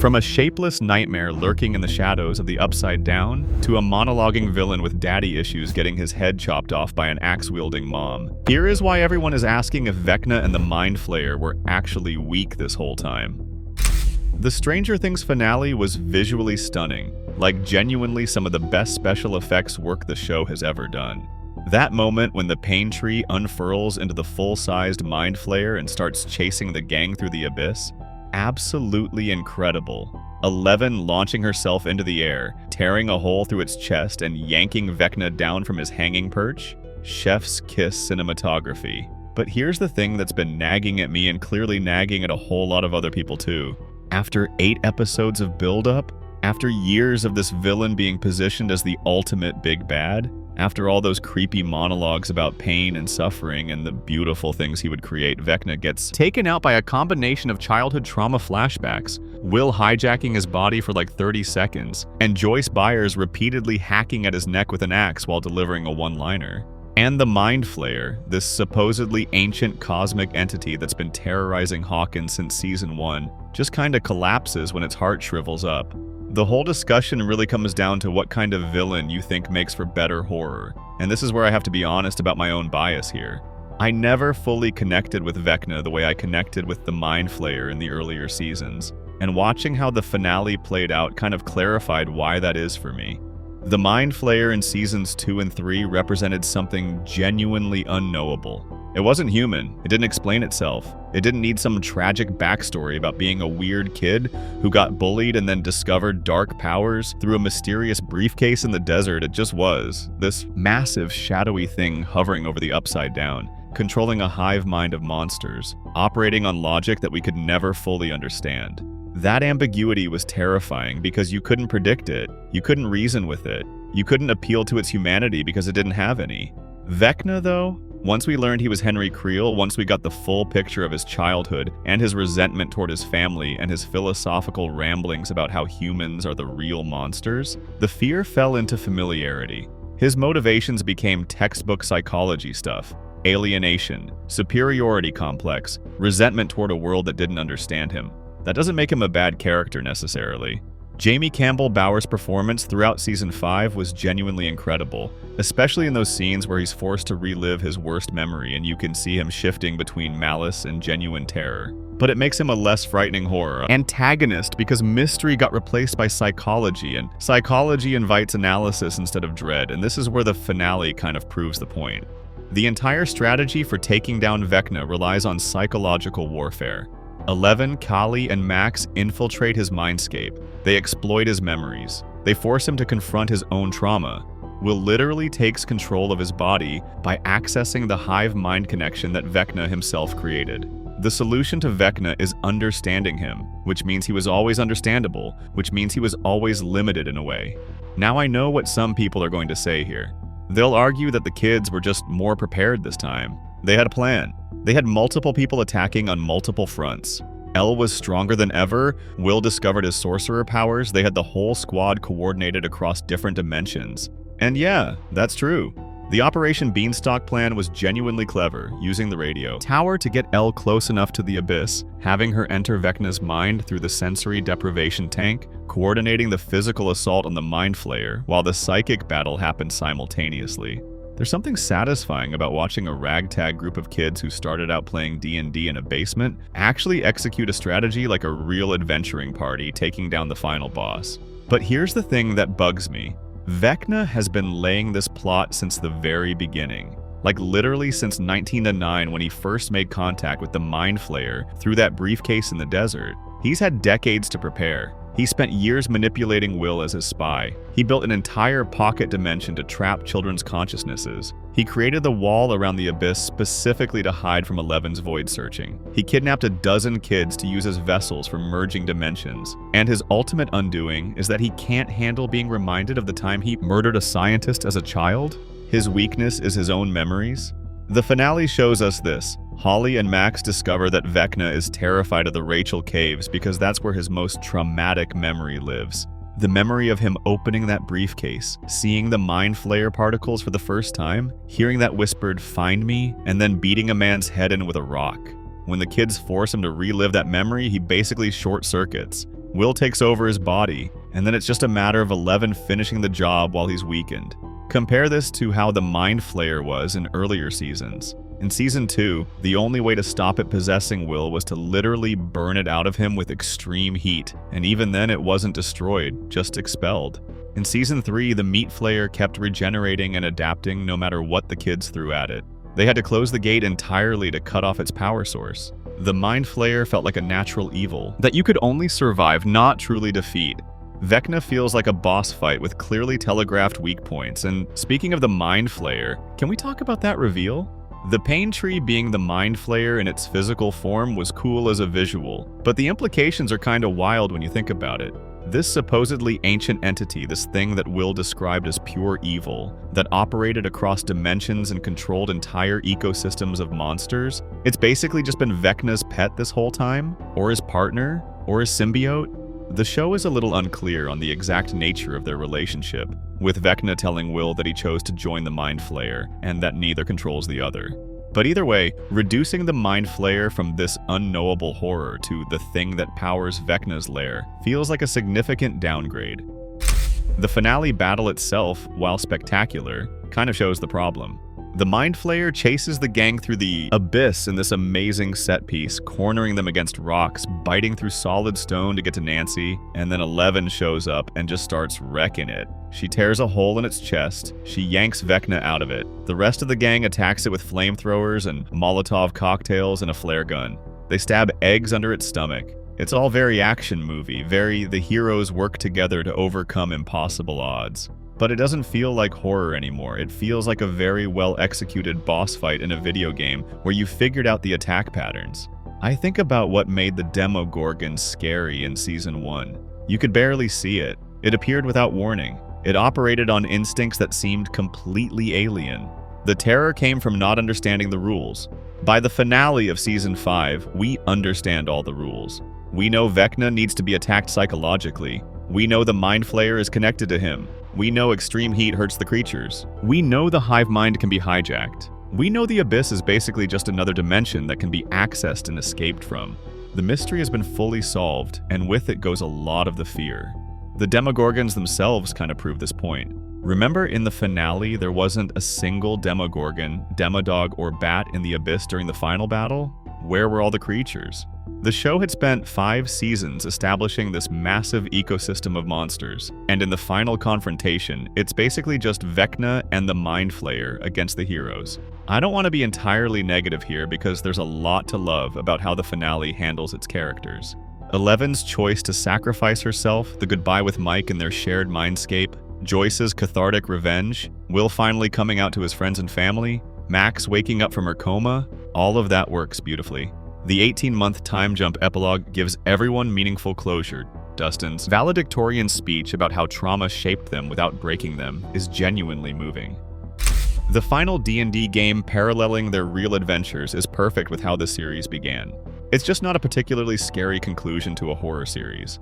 From a shapeless nightmare lurking in the shadows of the Upside Down, to a monologuing villain with daddy issues getting his head chopped off by an axe-wielding mom. Here is why everyone is asking if Vecna and the Mind Flayer were actually weak this whole time. The Stranger Things finale was visually stunning, like genuinely some of the best special effects work the show has ever done. That moment when the pain tree unfurls into the full-sized Mind Flayer and starts chasing the gang through the abyss? Absolutely incredible. Eleven launching herself into the air, tearing a hole through its chest and yanking Vecna down from his hanging perch? Chef's kiss cinematography. But here's the thing that's been nagging at me and clearly nagging at a whole lot of other people too. After 8 episodes of build-up, after years of this villain being positioned as the ultimate big bad, after all those creepy monologues about pain and suffering and the beautiful things he would create, Vecna gets taken out by a combination of childhood trauma flashbacks, Will hijacking his body for like 30 seconds, and Joyce Byers repeatedly hacking at his neck with an axe while delivering a one-liner. And the Mind Flayer, this supposedly ancient cosmic entity that's been terrorizing Hawkins since season 1, just kinda collapses when its heart shrivels up. The whole discussion really comes down to what kind of villain you think makes for better horror, and this is where I have to be honest about my own bias here. I never fully connected with Vecna the way I connected with the Mind Flayer in the earlier seasons, and watching how the finale played out kind of clarified why that is for me. The Mind Flayer in seasons 2 and 3 represented something genuinely unknowable. It wasn't human, it didn't explain itself, it didn't need some tragic backstory about being a weird kid who got bullied and then discovered dark powers through a mysterious briefcase in the desert. It just was this massive shadowy thing hovering over the Upside Down, controlling a hive mind of monsters, operating on logic that we could never fully understand. That ambiguity was terrifying because you couldn't predict it, you couldn't reason with it, you couldn't appeal to its humanity because it didn't have any. Vecna, though, once we learned he was Henry Creel, once we got the full picture of his childhood and his resentment toward his family and his philosophical ramblings about how humans are the real monsters, the fear fell into familiarity. His motivations became textbook psychology stuff: alienation, superiority complex, resentment toward a world that didn't understand him. That doesn't make him a bad character necessarily. Jamie Campbell Bower's performance throughout season 5 was genuinely incredible, especially in those scenes where he's forced to relive his worst memory and you can see him shifting between malice and genuine terror. But it makes him a less frightening horror antagonist because mystery got replaced by psychology, and psychology invites analysis instead of dread, and this is where the finale kind of proves the point. The entire strategy for taking down Vecna relies on psychological warfare. Eleven, Kali, and Max infiltrate his mindscape. They exploit his memories. They force him to confront his own trauma. Will literally takes control of his body by accessing the hive mind connection that Vecna himself created. The solution to Vecna is understanding him, which means he was always understandable, which means he was always limited in a way. Now I know what some people are going to say here. They'll argue that the kids were just more prepared this time. They had a plan. They had multiple people attacking on multiple fronts. Elle was stronger than ever, Will discovered his sorcerer powers, they had the whole squad coordinated across different dimensions. And yeah, that's true. The Operation Beanstalk plan was genuinely clever, using the radio tower to get Elle close enough to the abyss, having her enter Vecna's mind through the sensory deprivation tank, coordinating the physical assault on the Mind Flayer, while the psychic battle happened simultaneously. There's something satisfying about watching a ragtag group of kids who started out playing D&D in a basement actually execute a strategy like a real adventuring party taking down the final boss. But here's the thing that bugs me. Vecna has been laying this plot since the very beginning. Like literally since 1909 when he first made contact with the Mind Flayer through that briefcase in the desert. He's had decades to prepare. He spent years manipulating Will as his spy. He built an entire pocket dimension to trap children's consciousnesses. He created the wall around the abyss specifically to hide from Eleven's void searching. He kidnapped a dozen kids to use as vessels for merging dimensions. And his ultimate undoing is that he can't handle being reminded of the time he murdered a scientist as a child. His weakness is his own memories. The finale shows us this. Holly and Max discover that Vecna is terrified of the Rachel Caves because that's where his most traumatic memory lives. The memory of him opening that briefcase, seeing the Mind Flayer particles for the first time, hearing that whispered, "Find me," and then beating a man's head in with a rock. When the kids force him to relive that memory, he basically short circuits. Will takes over his body, and then it's just a matter of Eleven finishing the job while he's weakened. Compare this to how the Mind Flayer was in earlier seasons. In Season 2, the only way to stop it possessing Will was to literally burn it out of him with extreme heat, and even then it wasn't destroyed, just expelled. In Season 3, the Meat Flayer kept regenerating and adapting no matter what the kids threw at it. They had to close the gate entirely to cut off its power source. The Mind Flayer felt like a natural evil that you could only survive, not truly defeat. Vecna feels like a boss fight with clearly telegraphed weak points, and speaking of the Mind Flayer, can we talk about that reveal? The pain tree being the Mind Flayer in its physical form was cool as a visual, but the implications are kinda wild when you think about it. This supposedly ancient entity, this thing that Will described as pure evil, that operated across dimensions and controlled entire ecosystems of monsters, it's basically just been Vecna's pet this whole time? Or his partner? Or his symbiote? The show is a little unclear on the exact nature of their relationship, with Vecna telling Will that he chose to join the Mind Flayer, and that neither controls the other. But either way, reducing the Mind Flayer from this unknowable horror to the thing that powers Vecna's lair feels like a significant downgrade. The finale battle itself, while spectacular, kind of shows the problem. The Mind Flayer chases the gang through the abyss in this amazing set piece, cornering them against rocks, biting through solid stone to get to Nancy, and then Eleven shows up and just starts wrecking it. She tears a hole in its chest, she yanks Vecna out of it. The rest of the gang attacks it with flamethrowers and Molotov cocktails and a flare gun. They stab eggs under its stomach. It's all very action movie, very the heroes work together to overcome impossible odds. But it doesn't feel like horror anymore. It feels like a very well-executed boss fight in a video game where you figured out the attack patterns. I think about what made the Demogorgon scary in Season 1. You could barely see it. It appeared without warning. It operated on instincts that seemed completely alien. The terror came from not understanding the rules. By the finale of Season 5, we understand all the rules. We know Vecna needs to be attacked psychologically. We know the Mind Flayer is connected to him. We know extreme heat hurts the creatures. We know the hive mind can be hijacked. We know the abyss is basically just another dimension that can be accessed and escaped from. The mystery has been fully solved, and with it goes a lot of the fear. The Demogorgons themselves kind of prove this point. Remember in the finale there wasn't a single Demogorgon, Demodog, or Bat in the abyss during the final battle? Where were all the creatures? The show had spent 5 seasons establishing this massive ecosystem of monsters, and in the final confrontation, it's basically just Vecna and the Mind Flayer against the heroes. I don't want to be entirely negative here because there's a lot to love about how the finale handles its characters. Eleven's choice to sacrifice herself, the goodbye with Mike and their shared mindscape, Joyce's cathartic revenge, Will finally coming out to his friends and family, Max waking up from her coma, all of that works beautifully. The 18-month time jump epilogue gives everyone meaningful closure. Dustin's valedictorian speech about how trauma shaped them without breaking them is genuinely moving. The final D&D game paralleling their real adventures is perfect with how the series began. It's just not a particularly scary conclusion to a horror series.